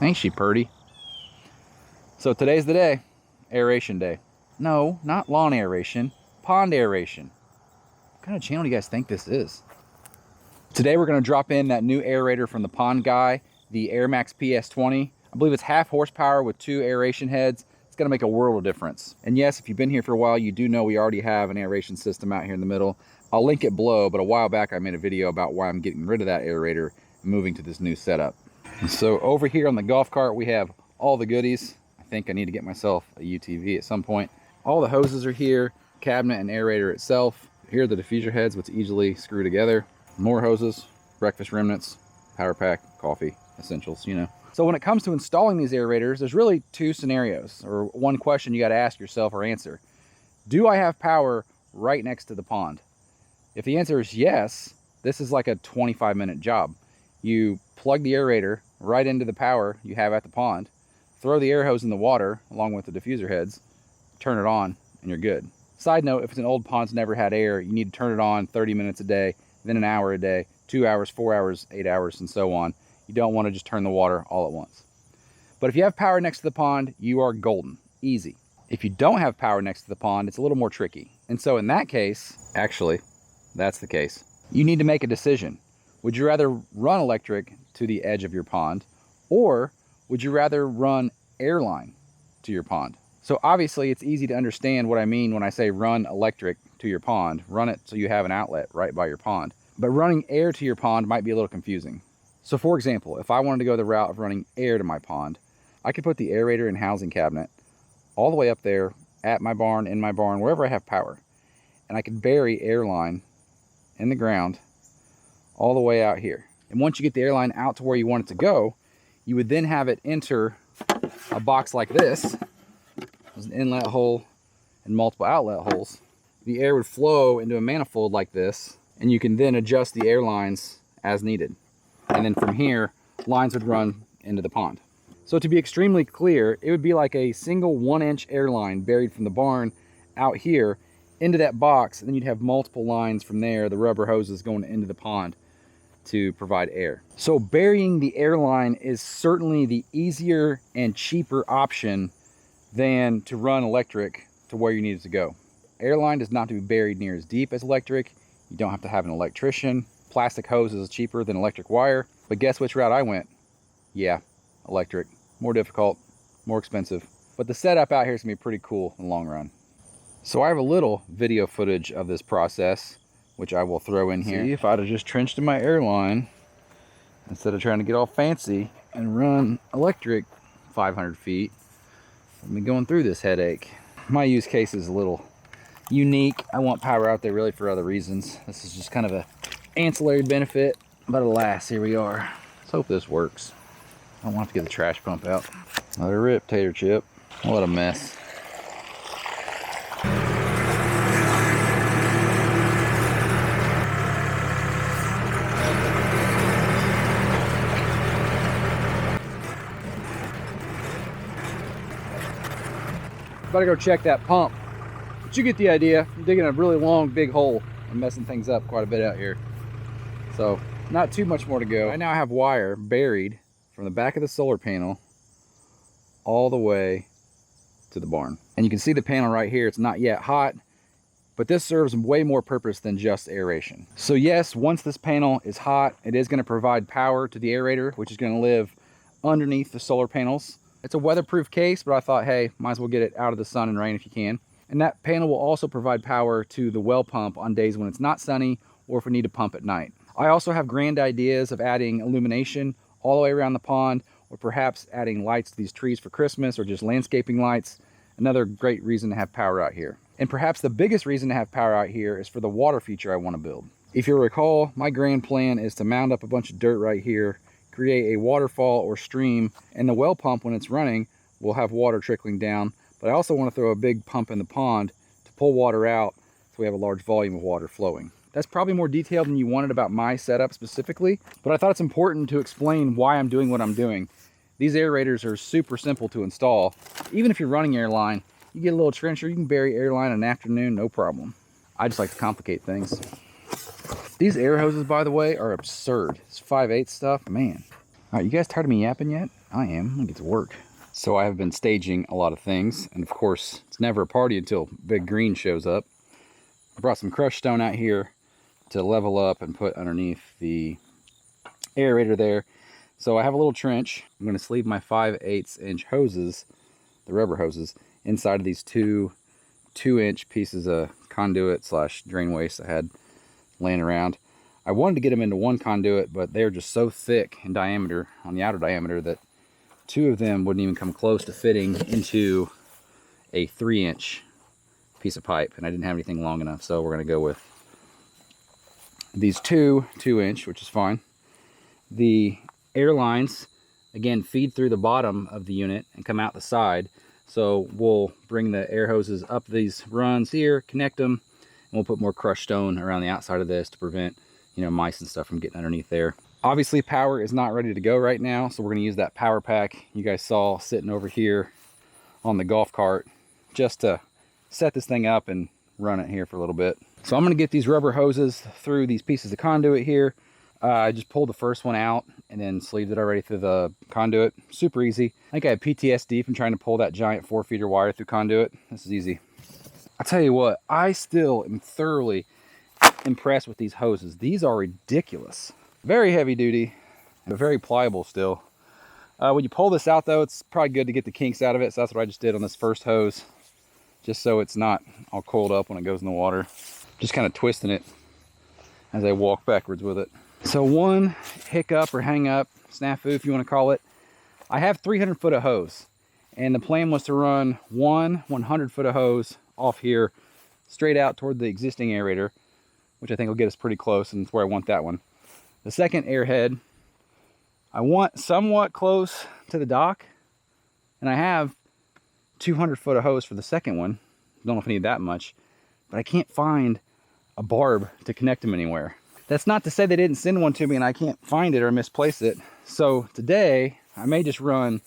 Ain't she purty? So today's the day, aeration day. No, not lawn aeration, pond aeration. What kind of channel do you guys think this is? Today we're gonna drop in that new aerator from the pond guy, the Airmax PS20. I believe it's half horsepower with 2 aeration heads. It's gonna make a world of difference. And yes, if you've been here for a while, you do know we already have an aeration system out here in the middle. I'll link it below, but a while back I made a video about why I'm getting rid of that aerator and moving to this new setup. And so over here on the golf cart, we have all the goodies. I think I need to get myself a UTV at some point. All the hoses are here, cabinet and aerator itself. Here are the diffuser heads, which easily screw together. More hoses, breakfast remnants, power pack, coffee, essentials, you know. So when it comes to installing these aerators, there's really 2 scenarios, or one question you got to ask yourself or answer. Do I have power right next to the pond? If the answer is yes, this is like a 25-minute job. You plug the aerator right into the power you have at the pond, throw the air hose in the water along with the diffuser heads, turn it on, and you're good. Side note, if it's an old pond's never had air, you need to turn it on 30 minutes a day, then an hour a day, 2 hours, 4 hours, 8 hours, and so on. You don't want to just turn the water all at once. But if you have power next to the pond, you are golden, easy. If you don't have power next to the pond, it's a little more tricky. And so in that case, actually, that's the case. You need to make a decision. Would you rather run electric to the edge of your pond, or would you rather run airline to your pond? So obviously it's easy to understand what I mean when I say run electric to your pond. Run it so you have an outlet right by your pond. But running air to your pond might be a little confusing. So for example, if I wanted to go the route of running air to my pond, I could put the aerator and housing cabinet all the way up there at my barn, in my barn, wherever I have power. And I could bury airline in the ground all the way out here. And once you get the airline out to where you want it to go, you would then have it enter a box like this. There's an inlet hole and multiple outlet holes. The air would flow into a manifold like this, and you can then adjust the air lines as needed. And then from here, lines would run into the pond. So to be extremely clear, it would be like a single 1-inch air line buried from the barn out here into that box, and then you'd have multiple lines from there, the rubber hoses going into the pond to provide air. So burying the airline is certainly the easier and cheaper option than to run electric to where you need it to go. Airline does not have to be buried near as deep as electric. You don't have to have an electrician. Plastic hose is cheaper than electric wire. But guess which route I went? Yeah, electric. More difficult, more expensive. But the setup out here is gonna be pretty cool in the long run. So I have a little video footage of this process, which I will throw in here. See, if I'd have just trenched in my airline, instead of trying to get all fancy and run electric 500 feet, I've been going through this headache. My use case is a little unique. I want power out there really for other reasons. This is just kind of a ancillary benefit, but alas, here we are. Let's hope this works. I don't want to get the trash pump out. Another rip, tater chip. What a mess. Better go check that pump. But you get the idea. I'm digging a really long, big hole and messing things up quite a bit out here. So not too much more to go. I now have wire buried from the back of the solar panel all the way to the barn. And you can see the panel right here. It's not yet hot, but this serves way more purpose than just aeration. So yes, once this panel is hot, it is going to provide power to the aerator, which is going to live underneath the solar panels. It's a weatherproof case, but I thought, hey, might as well get it out of the sun and rain if you can. And that panel will also provide power to the well pump on days when it's not sunny or if we need to pump at night. I also have grand ideas of adding illumination all the way around the pond, or perhaps adding lights to these trees for Christmas, or just landscaping lights. Another great reason to have power out here. And perhaps the biggest reason to have power out here is for the water feature I want to build. If you recall, my grand plan is to mound up a bunch of dirt right here, create a waterfall or stream, and the well pump, when it's running, will have water trickling down. But I also want to throw a big pump in the pond to pull water out so we have a large volume of water flowing. That's probably more detailed than you wanted about my setup specifically, but I thought it's important to explain why I'm doing what I'm doing. These aerators are super simple to install. Even if you're running airline, you get a little trencher, you can bury airline in an afternoon, no problem. I just like to complicate things. These air hoses, by the way, are absurd. It's 5/8 stuff, man. All right, you guys tired of me yapping yet? I am. I'm gonna get to work. So I have been staging a lot of things, and of course, it's never a party until Big Green shows up. I brought some crushed stone out here to level up and put underneath the aerator there. So I have a little trench. I'm going to sleeve my 5/8 inch hoses, the rubber hoses, inside of these two 2-inch pieces of conduit slash drain waste I had laying around. I wanted to get them into one conduit, but they're just so thick in diameter, on the outer diameter, that 2 of them wouldn't even come close to fitting into a 3-inch piece of pipe, and I didn't have anything long enough, so we're going to go with these 2-inch, which is fine. The airlines, again, feed through the bottom of the unit and come out the side, so we'll bring the air hoses up these runs here, connect them, and we'll put more crushed stone around the outside of this to prevent, you know, mice and stuff from getting underneath there. Obviously, power is not ready to go right now, so we're going to use that power pack you guys saw sitting over here on the golf cart just to set this thing up and run it here for a little bit. So I'm going to get these rubber hoses through these pieces of conduit here. I just pulled the first one out and then sleeved it already through the conduit. Super easy. I think I have PTSD from trying to pull that giant 4-feeder wire through conduit. This is easy. I'll tell you what, I still am thoroughly impressed with these hoses. These are ridiculous. Very heavy duty, but very pliable still. When you pull this out though, it's probably good to get the kinks out of it. So that's what I just did on this first hose, just so it's not all coiled up when it goes in the water. Just kind of twisting it as I walk backwards with it. So one hiccup or hang up, snafu if you want to call it, I have 300 foot of hose, and the plan was to run one 100 foot of hose off here straight out toward the existing aerator, which I think will get us pretty close, and that's where I want that one. The second airhead I want somewhat close to the dock, and I have 200 foot of hose for the second one. Don't know if I need that much, but I can't find a barb to connect them anywhere. That's not to say they didn't send one to me and I can't find it or misplace it. So today I may just run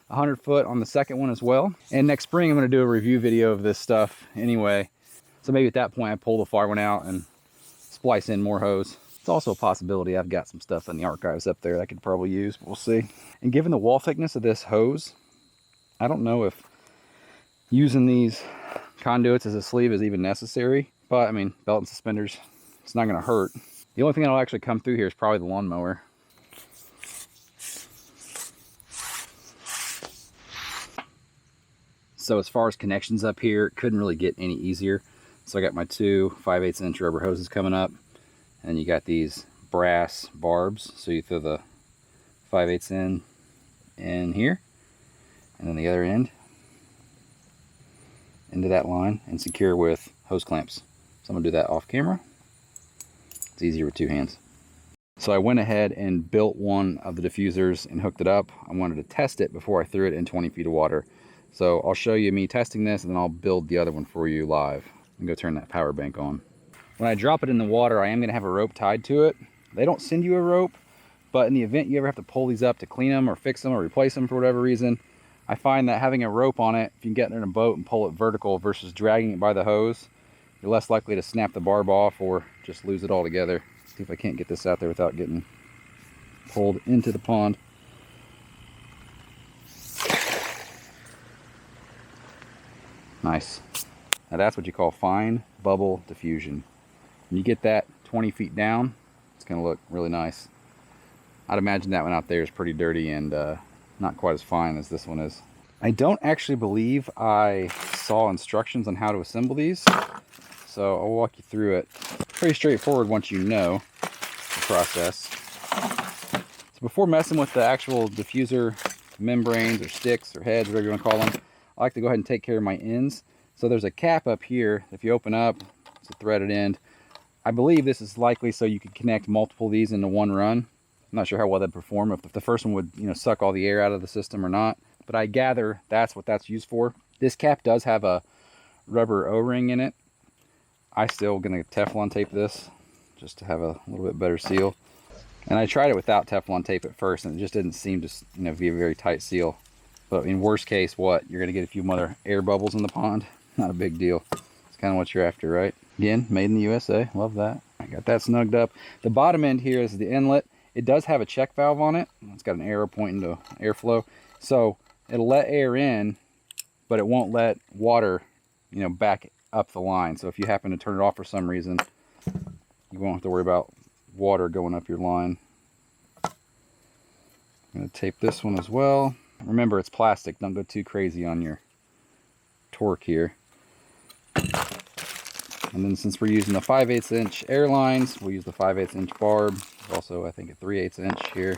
100 foot on the second one as well. And next spring I'm going to do a review video of this stuff anyway. So maybe at that point I pull the far one out and splice in more hose. It's also a possibility I've got some stuff in the archives up there that I could probably use, but we'll see. And given the wall thickness of this hose, I don't know if using these conduits as a sleeve is even necessary. But I mean, belt and suspenders, it's not going to hurt. The only thing that'll actually come through here is probably the lawnmower. So as far as connections up here, it couldn't really get any easier. So I got my two 5/8 inch rubber hoses coming up, and you got these brass barbs. So you throw the 5/8 in here, and then the other end into that line and secure with hose clamps. So I'm gonna do that off camera. It's easier with 2 hands. So I went ahead and built one of the diffusers and hooked it up. I wanted to test it before I threw it in 20 feet of water. So I'll show you me testing this, and then I'll build the other one for you live. And go turn that power bank on. When I drop it in the water, I am gonna have a rope tied to it. They don't send you a rope, but in the event you ever have to pull these up to clean them or fix them or replace them for whatever reason, I find that having a rope on it, if you can get it in a boat and pull it vertical versus dragging it by the hose, you're less likely to snap the barb off or just lose it altogether. See if I can't get this out there without getting pulled into the pond. Nice. Now that's what you call fine bubble diffusion. When you get that 20 feet down, it's going to look really nice. I'd imagine that one out there is pretty dirty and not quite as fine as this one is. I don't actually believe I saw instructions on how to assemble these, so I'll walk you through it. Pretty straightforward once you know the process. So before messing with the actual diffuser membranes or sticks or heads, whatever you want to call them, I like to go ahead and take care of my ends. So there's a cap up here. If you open up, it's a threaded end. I believe this is likely so you could connect multiple of these into one run. I'm not sure how well that'd perform, if the first one would, you know, suck all the air out of the system or not. But I gather that's what that's used for. This cap does have a rubber O-ring in it. I still gonna Teflon tape this just to have a little bit better seal. And I tried it without Teflon tape at first, and it just didn't seem to, you know, be a very tight seal. But in worst case, what? You're gonna get a few more air bubbles in the pond. Not a big deal. It's kind of what you're after, right? Again, made in the USA. Love that. I got that snugged up. The bottom end here is the inlet, It does have a check valve on it. It's got an arrow pointing to airflow. So it'll let air in, but it won't let water, you know, back up the line. So if you happen to turn it off for some reason, you won't have to worry about water going up your line. I'm going to tape this one as well. Remember, it's plastic. Don't go too crazy on your torque here. And then since we're using the 5/8 inch airlines, we'll use the 5/8 inch barb. There's also, I think, a 3/8 inch here.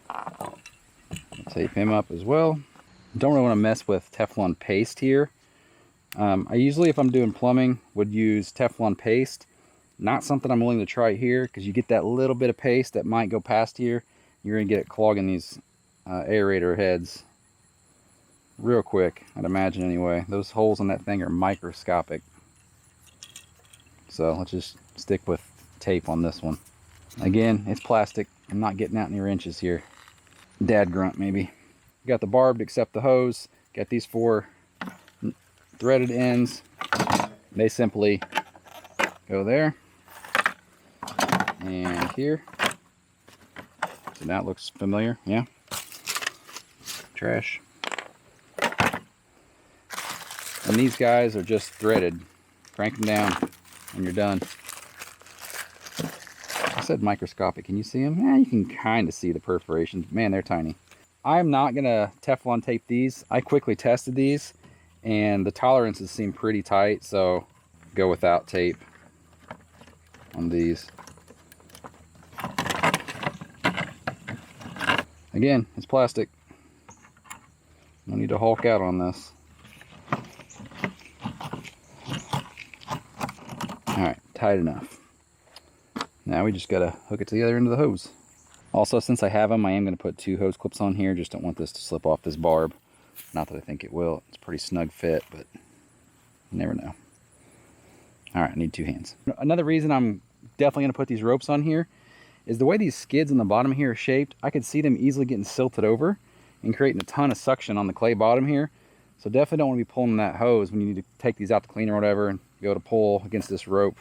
I'll tape him up as well. Don't really want to mess with Teflon paste here. I usually, if I'm doing plumbing, would use Teflon paste. Not something I'm willing to try here, because you get that little bit of paste that might go past here. You're going to get it clogging these aerator heads real quick, I'd imagine anyway. Those holes in that thing are microscopic. So let's just stick with tape on this one. Again, it's plastic. I'm not getting out any wrenches here. Dad grunt maybe. Got the barb to accept the hose. Got these 4 threaded ends. They simply go there and here. So now it looks familiar. Yeah. Trash. And these guys are just threaded. Crank them down and you're done. I said microscopic. Can you see them? Yeah, you can kind of see the perforations. Man, they're tiny. I'm not going to Teflon tape these. I quickly tested these and the tolerances seem pretty tight, so go without tape on these. Again, it's plastic. No need to hulk out on this. Alright, tight enough. Now we just gotta hook it to the other end of the hose. Also, since I have them, I am going to put 2 hose clips on here. Just don't want this to slip off this barb. Not that I think it will. It's a pretty snug fit, but you never know. Alright, I need 2 hands. Another reason I'm definitely going to put these ropes on here is the way these skids on the bottom here are shaped. I could see them easily getting silted over and creating a ton of suction on the clay bottom here. So definitely don't want to be pulling that hose when you need to take these out to clean or whatever and go to pull against this rope.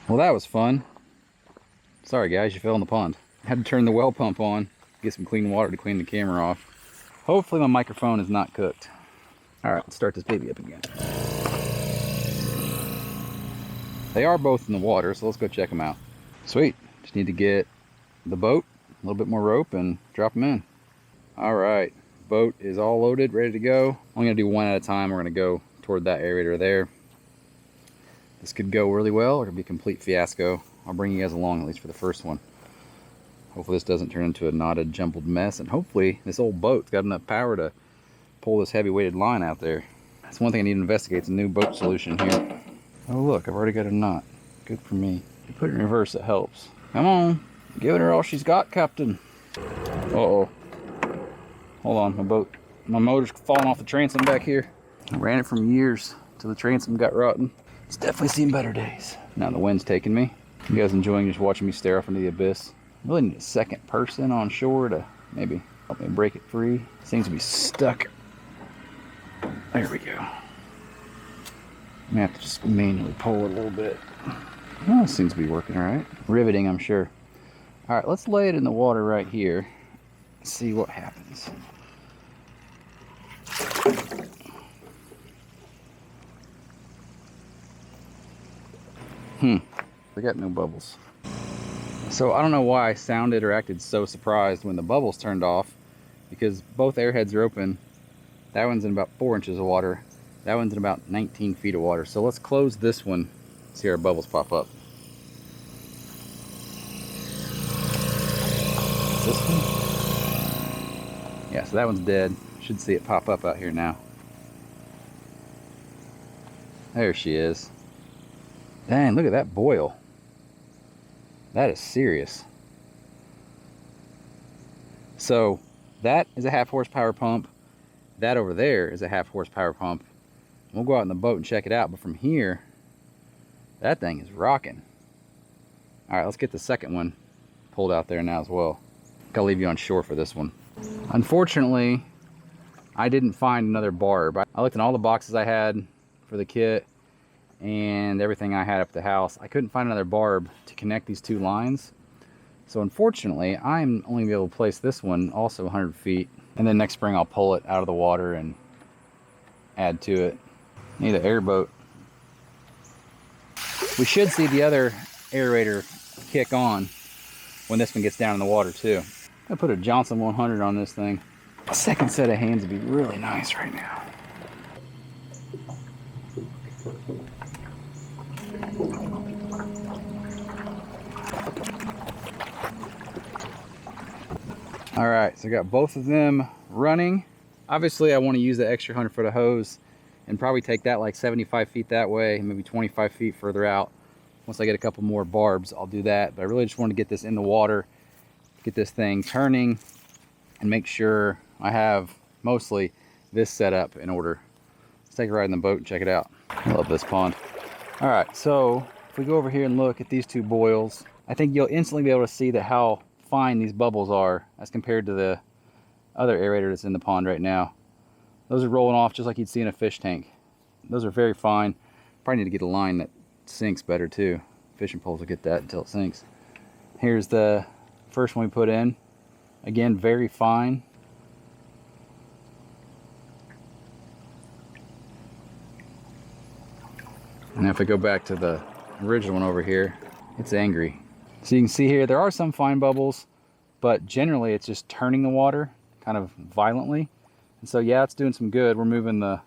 Well, that was fun. Sorry guys, you fell in the pond. I had to turn the well pump on, get some clean water to clean the camera off. Hopefully my microphone is not cooked. Alright, let's start this baby up again. They are both in the water, so let's go check them out. Sweet. Just need to get the boat, a little bit more rope, and drop them in. Alright, boat is all loaded, ready to go. I'm going to do one at a time. We're going to go toward that aerator there. This could go really well, or it could be a complete fiasco. I'll bring you guys along, at least for the first one. Hopefully this doesn't turn into a knotted, jumbled mess, and hopefully this old boat's got enough power to pull this heavy weighted line out there. That's one thing I need to investigate. It's a new boat solution here. Oh look, I've already got a knot. Good for me. If you put it in reverse, it helps. Come on, give her all she's got, Captain. Uh-oh. Hold on, my motor's falling off the transom back here. I ran it from years till the transom got rotten. It's definitely seen better days. Now the wind's taking me. You guys enjoying just watching me stare off into the abyss? I really need a second person on shore to maybe help me break it free. Seems to be stuck. There we go. I'm gonna have to just manually pull it a little bit. Well, it seems to be working all right. Riveting, I'm sure. All right, let's lay it in the water right here. See what happens. We got no bubbles. So I don't know why I sounded or acted so surprised when the bubbles turned off, because both airheads are open. That one's in about 4 inches of water. That one's in about 19 feet of water. So let's close this one. See our bubbles pop up. This one? Yeah, so that one's dead. Should see it pop up out here now. There she is. Dang, look at that boil. That is serious. So that is a 1/2 horsepower pump. That over there is a 1/2 horsepower pump. We'll go out in the boat and check it out, but from here, that thing is rocking. All right, let's get the second one pulled out there now as well. I'll leave you on shore for this one. Unfortunately, I didn't find another barb. I looked in all the boxes I had for the kit, and everything I had up at the house. I couldn't find another barb to connect these two lines. So unfortunately, I'm only gonna be able to place this one also 100 feet. And then next spring I'll pull it out of the water and add to it. Need an airboat. We should see the other aerator kick on when this one gets down in the water too. I put a Johnson 100 on this thing. A second set of hands would be really nice right now. All right, so I got both of them running. Obviously I want to use the extra 100 foot of hose and probably take that like 75 feet that way, maybe 25 feet further out. Once I get a couple more barbs, I'll do that. But I really just want to get this in the water, get this thing turning, and make sure I have mostly this set up in order. Let's take a ride in the boat and check it out. I love this pond. All right, so if we go over here and look at these two boils, I think you'll instantly be able to see that how fine these bubbles are as compared to the other aerator that's in the pond right now. Those are rolling off just like you'd see in a fish tank. Those are very fine. Probably need to get a line that sinks better too. Fishing poles will get that until it sinks. Here's the first one we put in. Again, very fine. And if I go back to the original one over here, it's angry. So you can see here, there are some fine bubbles, but generally it's just turning the water kind of violently. And so yeah, it's doing some good. We're moving the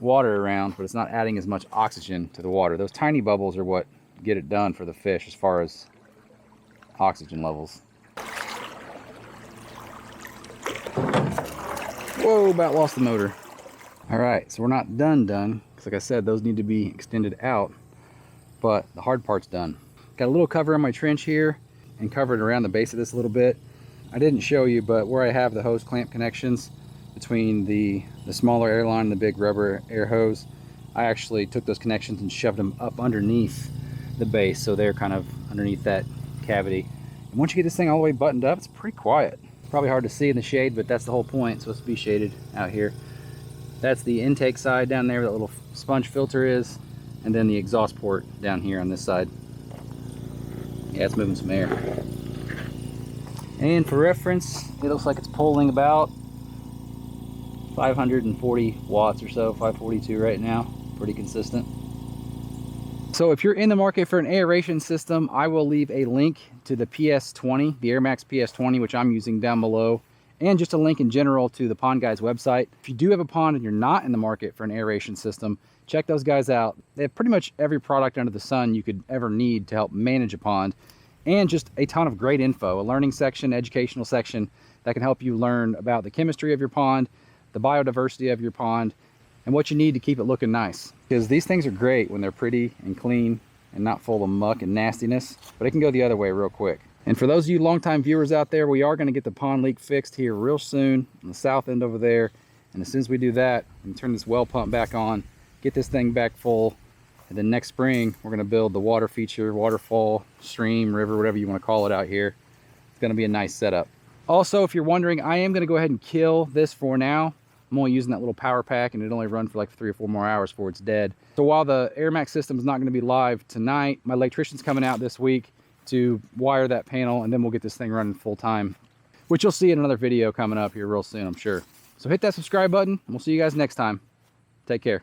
water around, but it's not adding as much oxygen to the water. Those tiny bubbles are what get it done for the fish as far as oxygen levels. Whoa, about lost the motor. All right, so we're not done, because like I said, those need to be extended out, but the hard part's done. Got a little cover on my trench here and covered around the base of this a little bit. I didn't show you, but where I have the hose clamp connections between the smaller airline and the big rubber air hose, I actually took those connections and shoved them up underneath the base, so they're kind of underneath that cavity. And once you get this thing all the way buttoned up, it's pretty quiet. Probably hard to see in the shade, but that's the whole point. It's supposed to be shaded out here. That's the intake side down there where that little sponge filter is, and then the exhaust port down here on this side. Yeah, it's moving some air. And for reference, it looks like it's pulling about 540 watts or so, 542 right now. Pretty consistent. So if you're in the market for an aeration system, I will leave a link to the PS20, the Airmax PS20, which I'm using, down below, and just a link in general to the Pond Guys website. If you do have a pond and you're not in the market for an aeration system, check those guys out. They have pretty much every product under the sun you could ever need to help manage a pond, and just a ton of great info, a learning section, educational section that can help you learn about the chemistry of your pond, the biodiversity of your pond, and what you need to keep it looking nice. Because these things are great when they're pretty and clean and not full of muck and nastiness, but it can go the other way real quick. And for those of you longtime viewers out there, we are going to get the pond leak fixed here real soon on the south end over there. And as soon as we do that, we can turn this well pump back on, get this thing back full, and then next spring we're going to build the water feature, waterfall, stream, river, whatever you want to call it out here. It's going to be a nice setup. Also, if you're wondering, I am going to go ahead and kill this for now. I'm only using that little power pack, and it only run for like 3 or 4 more hours before it's dead. So while the Airmax system is not going to be live tonight, my electrician's coming out this week to wire that panel, and then we'll get this thing running full time, which you'll see in another video coming up here real soon, I'm sure. So hit that subscribe button, and we'll see you guys next time. Take care.